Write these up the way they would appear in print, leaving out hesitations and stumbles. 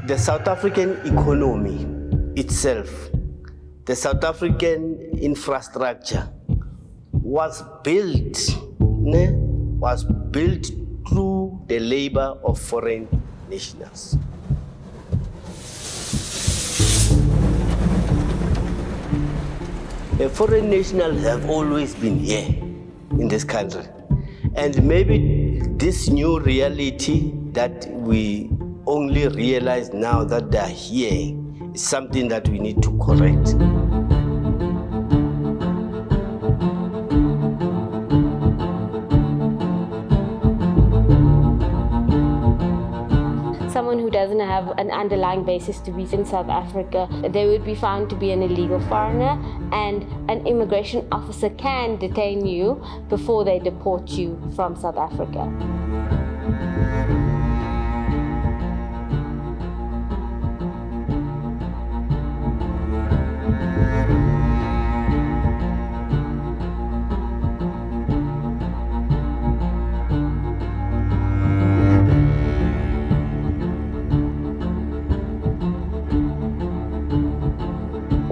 The South African economy itself, the South African infrastructure was built through the labor of foreign nationals. The foreign nationals have always been here in this country. And maybe this new reality that we only realize now that they're here is something that we need to correct. Someone who doesn't have an underlying basis to be in South Africa, they would be found to be an illegal foreigner, and an immigration officer can detain you before they deport you from South Africa.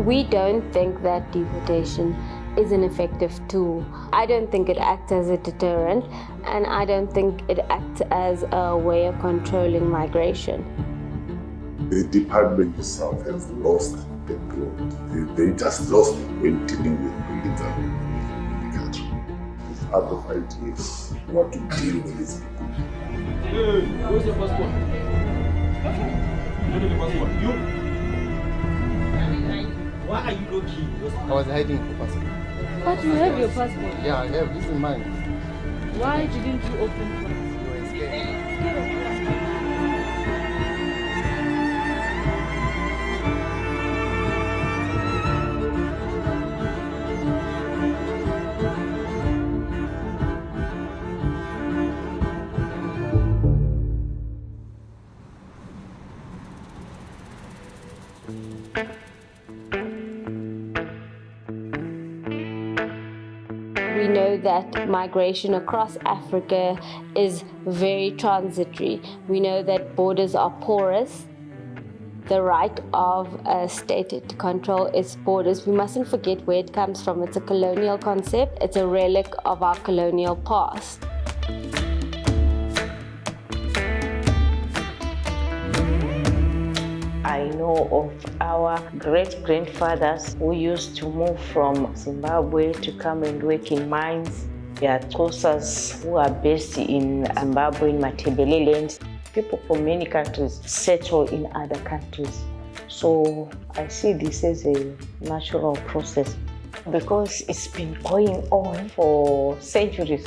We don't think that deportation is an effective tool. I don't think it acts as a deterrent, and I don't think it acts as a way of controlling migration. The department itself has lost the plot. They just lost it when dealing with illegal in the country. It's part of IT what to deal with these people. Hey, where's your passport? Where's your passport? You? Why are you looking? I was hiding for passport. But you have your passport? Yeah, I have. This is mine. Why didn't you open for us? You were scared. We know that migration across Africa is very transitory. We know that borders are porous. The right of a state to control its borders. We mustn't forget where it comes from. It's a colonial concept. It's a relic of our colonial past. I know of our great-grandfathers who used to move from Zimbabwe to come and work in mines. There are Xhosas who are based in Zimbabwe, in Matebele land. People from many countries settle in other countries. So I see this as a natural process because it's been going on for centuries.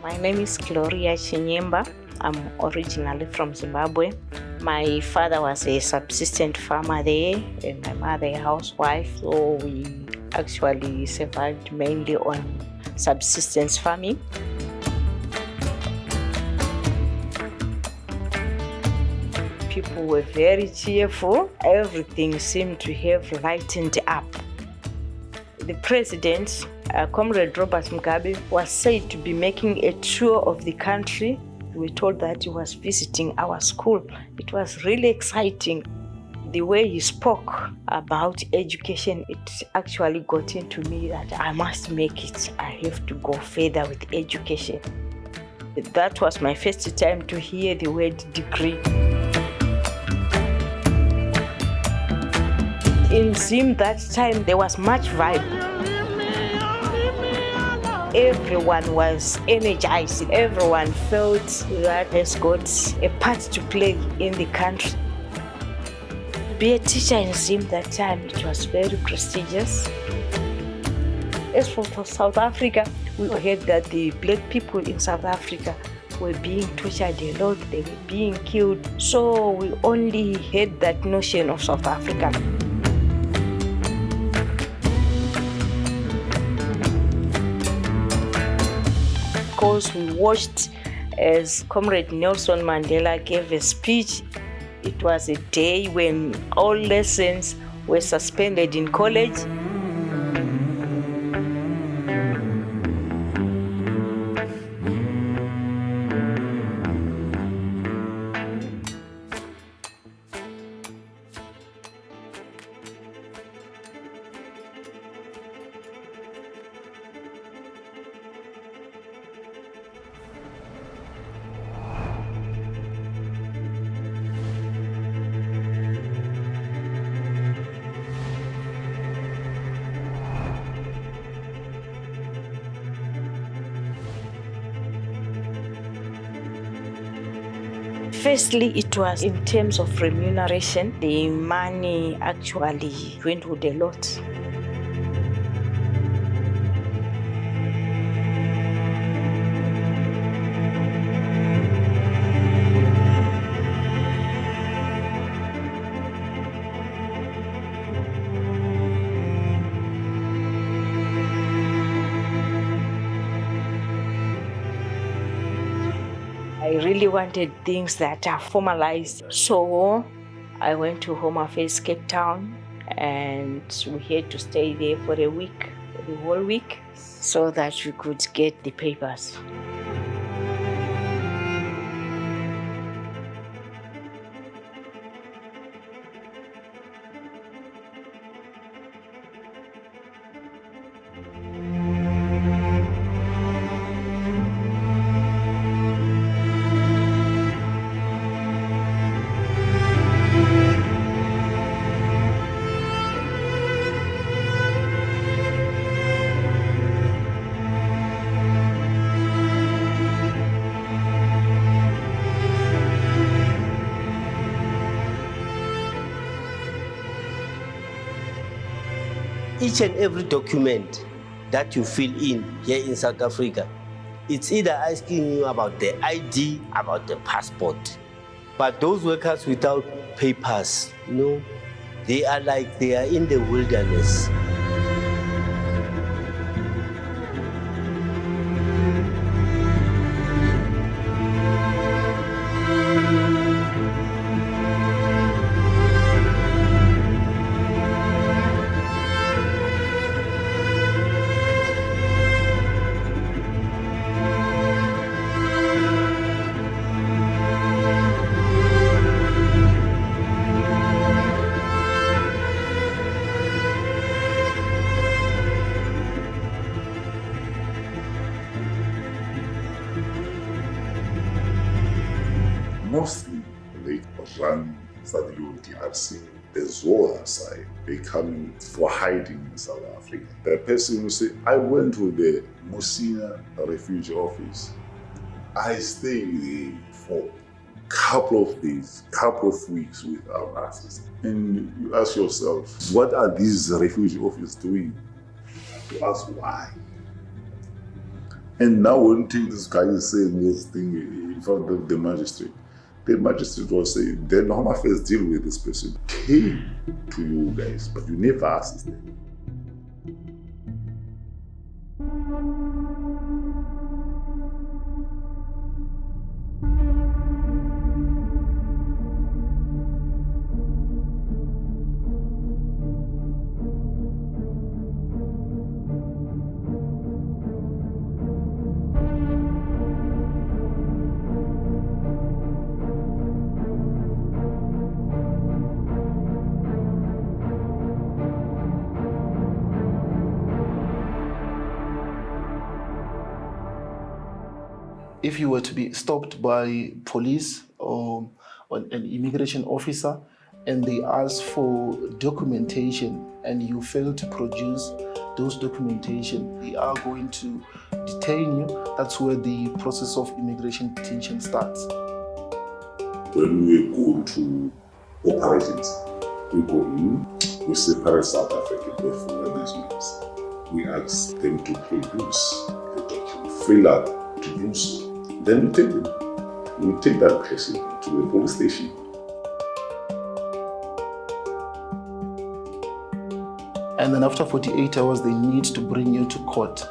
My name is Gloria Chinyemba. I'm originally from Zimbabwe. My father was a subsistence farmer there and my mother a housewife, so we actually survived mainly on subsistence farming. People were very cheerful. Everything seemed to have lightened up. The president, Comrade Robert Mugabe, was said to be making a tour of the country. We were told that he was visiting our school. It was really exciting. The way he spoke about education, it actually got into me that I must make it. I have to go further with education. That was my first time to hear the word degree. In Zim that time, there was much vibe. Everyone was energized. Everyone felt that has got a part to play in the country. Be a teacher in Zim that time, it was very prestigious. As for South Africa, we heard that the black people in South Africa were being tortured a lot, they were being killed. So we only had that notion of South Africa. Because we watched as Comrade Nelson Mandela gave a speech. It was a day when all lessons were suspended in college. Firstly, it was in terms of remuneration. The money actually dwindled a lot. I really wanted things that are formalized. So I went to Home Affairs Cape Town and we had to stay there for a week, for the whole week, so that we could get the papers. Each and every document that you fill in here in South Africa, it's either asking you about the ID, about the passport. But those workers without papers, they are like they are in the wilderness. Mostly they run Sadilo DRC, the Zola side. They come for hiding in South Africa. The person will say, I went to the Musina refugee office. I stayed there for a couple of days, couple of weeks without access. And you ask yourself, what are these refugee offices doing? You ask why. And now when this guy is saying this thing in front of the magistrate was saying, then Home Affairs deal with this person. Came to you guys, but you never asked them. If you were to be stopped by police or an immigration officer and they ask for documentation and you fail to produce those documentation, they are going to detain you. That's where the process of immigration detention starts. When we go to operations, we go in, we separate South African from Muslims. We ask them to produce the document, fill out to do so. Then we take them. We take that person to the police station. And then after 48 hours, they need to bring you to court.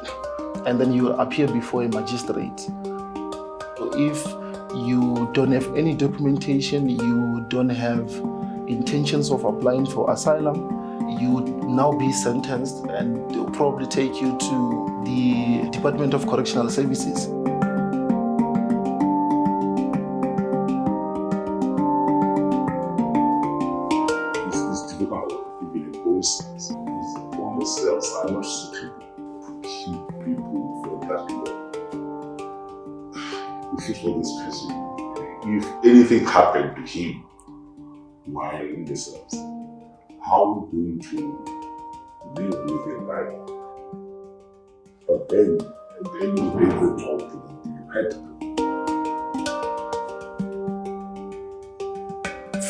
And then you will appear before a magistrate. So if you don't have any documentation, you don't have intentions of applying for asylum, you would now be sentenced and they'll probably take you to the Department of Correctional Services. Cells are not suitable to keep people for that long. If you for this person, if anything happened to him while in the cells, how are we going to live with their life? But then, at the end of the day, they talk to them, you had to.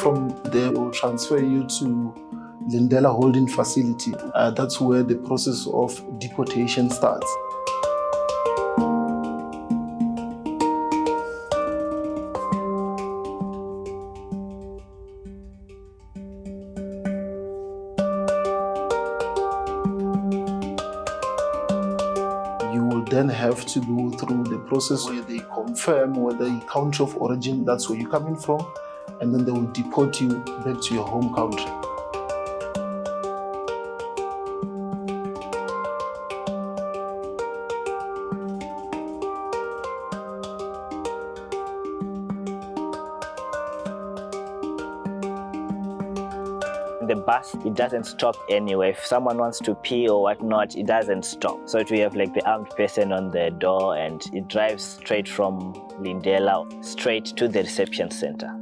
from there, we'll transfer you to Lindela Holding Facility. That's where the process of deportation starts. You will then have to go through the process where they confirm whether your country of origin, that's where you're coming from, and then they will deport you back to your home country. The bus, it doesn't stop anywhere. If someone wants to pee or whatnot, it doesn't stop. So we have like the armed person on the door, and it drives straight from Lindela straight to the reception center.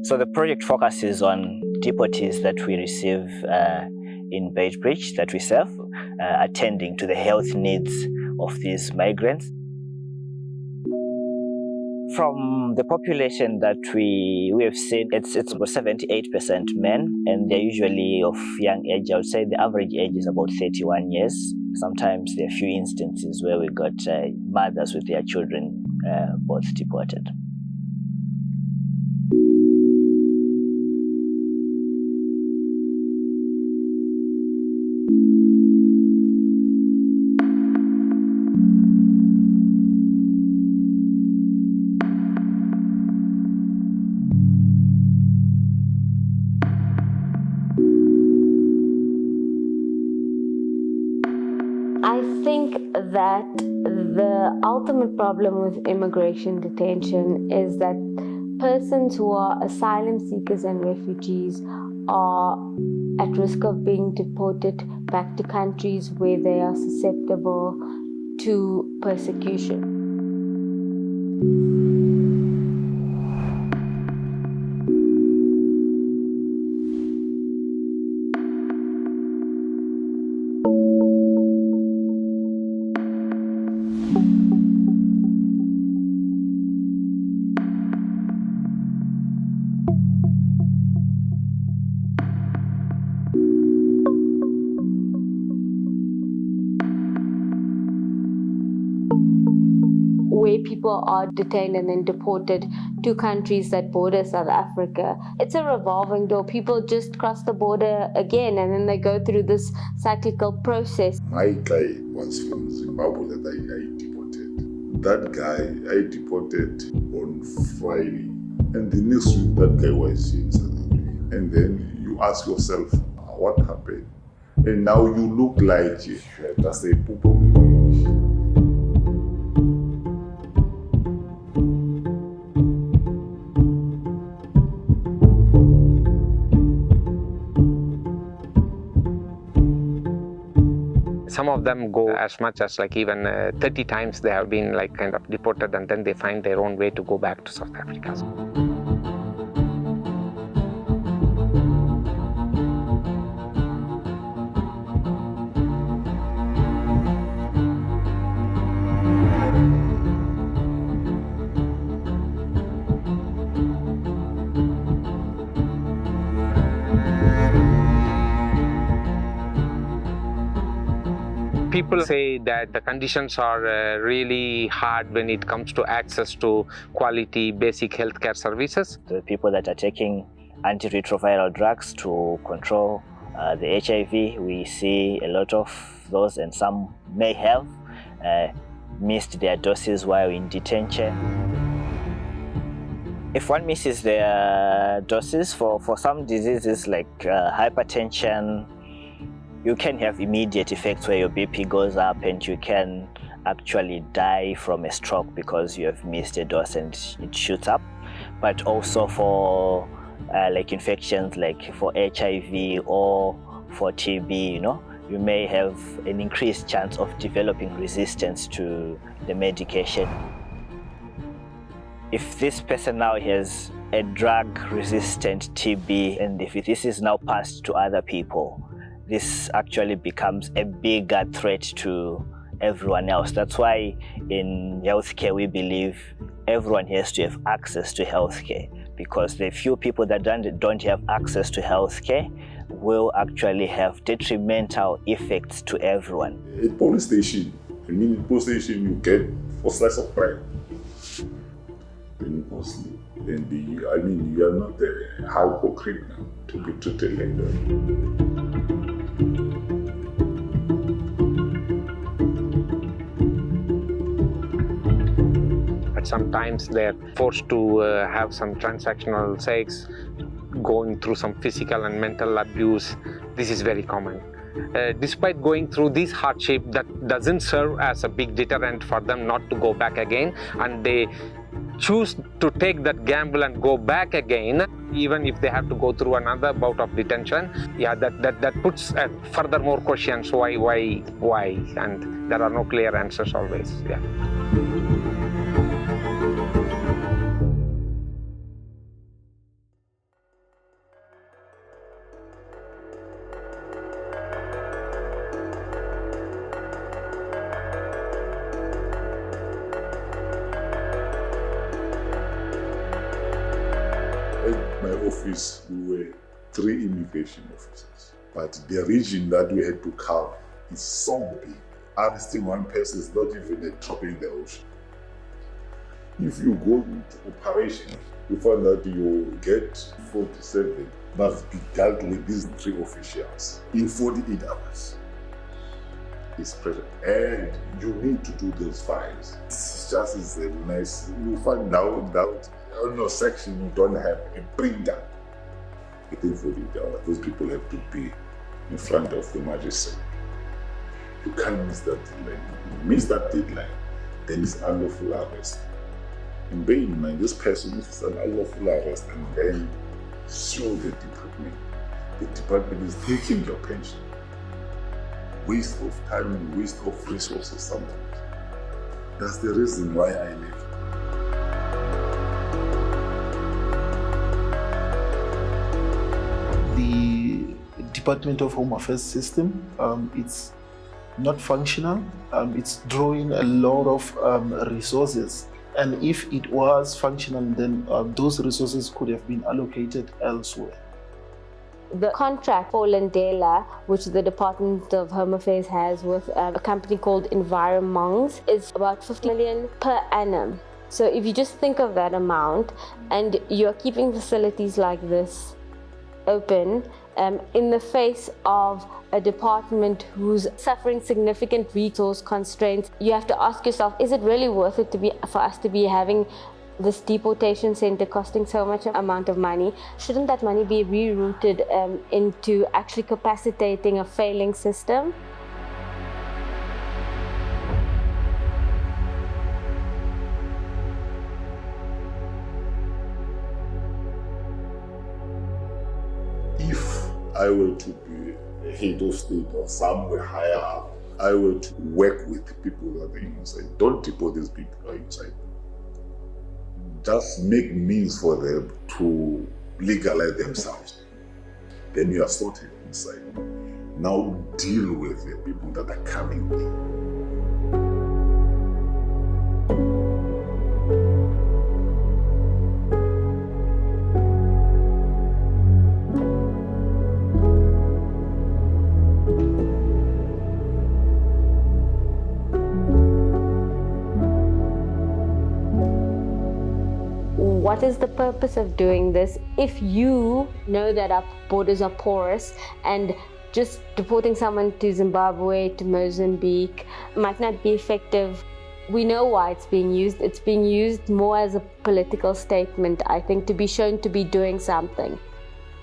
So the project focuses on deportees that we receive in Beitbridge that we serve, attending to the health needs of these migrants. From the population that we have seen, it's about 78% men, and they're usually of young age. I would say the average age is about 31 years. Sometimes there are a few instances where we got mothers with their children both deported. I think that the ultimate problem with immigration detention is that persons who are asylum seekers and refugees are at risk of being deported back to countries where they are susceptible to persecution. Where people are detained and then deported to countries that border South Africa. It's a revolving door. People just cross the border again, and then they go through this cyclical process. My guy was from Zimbabwe that I deported. That guy I deported on Friday, and the next week that guy was in South Africa. And then you ask yourself, what happened? And now you look like you have just a poop. Some of them go as much as like even 30 times they have been like kind of deported, and then they find their own way to go back to South Africa. People say that the conditions are really hard when it comes to access to quality basic healthcare services. The people that are taking antiretroviral drugs to control the HIV, we see a lot of those, and some may have missed their doses while in detention. If one misses their doses for some diseases like hypertension, you can have immediate effects where your BP goes up and you can actually die from a stroke because you have missed a dose and it shoots up. But also for like infections like for HIV or for TB, you may have an increased chance of developing resistance to the medication. if this person now has a drug-resistant TB, and if this is now passed to other people, this actually becomes a bigger threat to everyone else. That's why in healthcare we believe everyone has to have access to healthcare, because the few people that don't have access to healthcare will actually have detrimental effects to everyone. At police station, at police station you get 4 slices of bread. Then mostly, and you are not a hardcore criminal to be treated like that. Sometimes they're forced to have some transactional sex, going through some physical and mental abuse. This is very common. Despite going through this hardship, that doesn't serve as a big deterrent for them not to go back again, and they choose to take that gamble and go back again, even if they have to go through another bout of detention. Yeah, that puts further more questions, why, and there are no clear answers always. Yeah. At my office, we were 3 immigration officers, but the region that we had to cover is so big. Arresting one person is not even a drop in the ocean. If you go into operation, you find that you get 47 must be dealt with these 3 officials in 48 hours. It's pressure, and you need to do those files. It's just a nice. You find out that on your section you don't have a printer. Within 48 hours, those people have to be in front of the magistrate. You can't miss that deadline. You miss that deadline, then it's unlawful arrest. And bear in mind, this person, if it's an unlawful arrest, and then sue the department is taking your pension. Waste of time and waste of resources sometimes. That's the reason why I left. The Department of Home Affairs system, it's not functional. It's drawing a lot of resources. And if it was functional, then those resources could have been allocated elsewhere. The contract for Lindela, which the Department of Home Affairs has with a company called Environmongs, is about 50 million per annum. So if you just think of that amount, and you're keeping facilities like this open in the face of a department who's suffering significant resource constraints, you have to ask yourself, is it really worth it for us to be having this deportation center costing so much amount of money? Shouldn't that money be rerouted into actually capacitating a failing system? If I were to be a head of state or somewhere higher up, I were to work with people that are inside. Don't deport these people who are inside. Just make means for them to legalize themselves. Then you are sorted inside. Now deal with the people that are coming in. What is the purpose of doing this if you know that our borders are porous, and just deporting someone to Zimbabwe, to Mozambique might not be effective? We know why it's being used. It's being used more as a political statement, I think, to be shown to be doing something.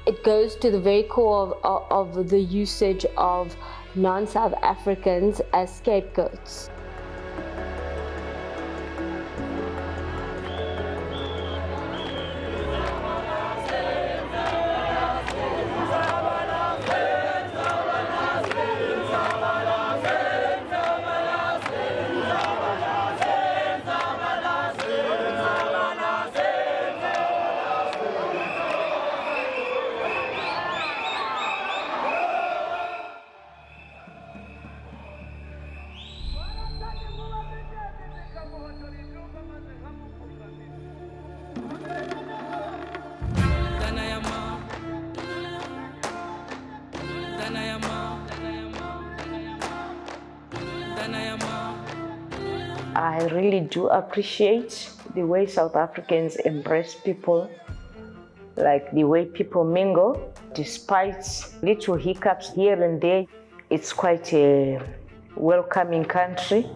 It goes to the very core of the usage of non-South Africans as scapegoats. I really do appreciate the way South Africans embrace people, like the way people mingle. Despite little hiccups here and there, it's quite a welcoming country.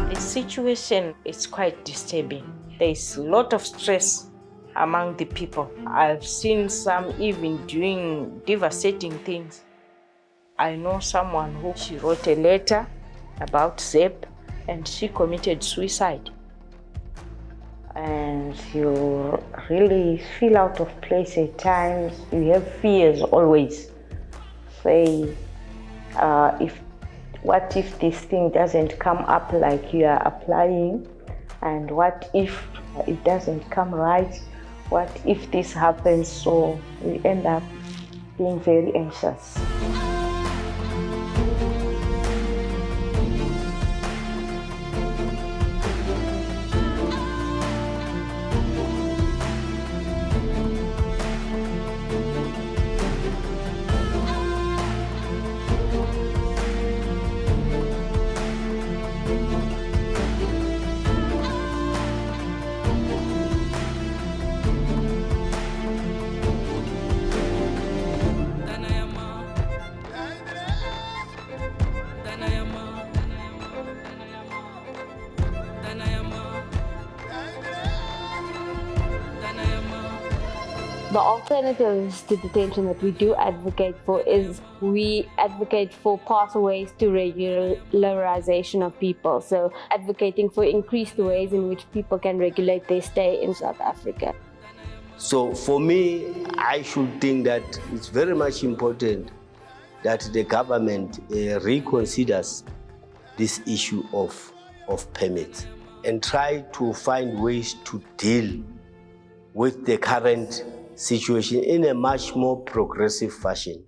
The situation is quite disturbing. There's a lot of stress among the people. I've seen some even doing devastating things. I know someone who she wrote a letter about Zep and she committed suicide. And you really feel out of place at times. You have fears always. Say, what if this thing doesn't come up like you are applying? And what if it doesn't come right? What if this happens? So we end up being very anxious. The alternatives to detention that we do advocate for is we advocate for pathways to regularization of people. So advocating for increased ways in which people can regulate their stay in South Africa. So for me, I should think that it's very much important that the government reconsiders this issue of permits and try to find ways to deal with the current situation in a much more progressive fashion.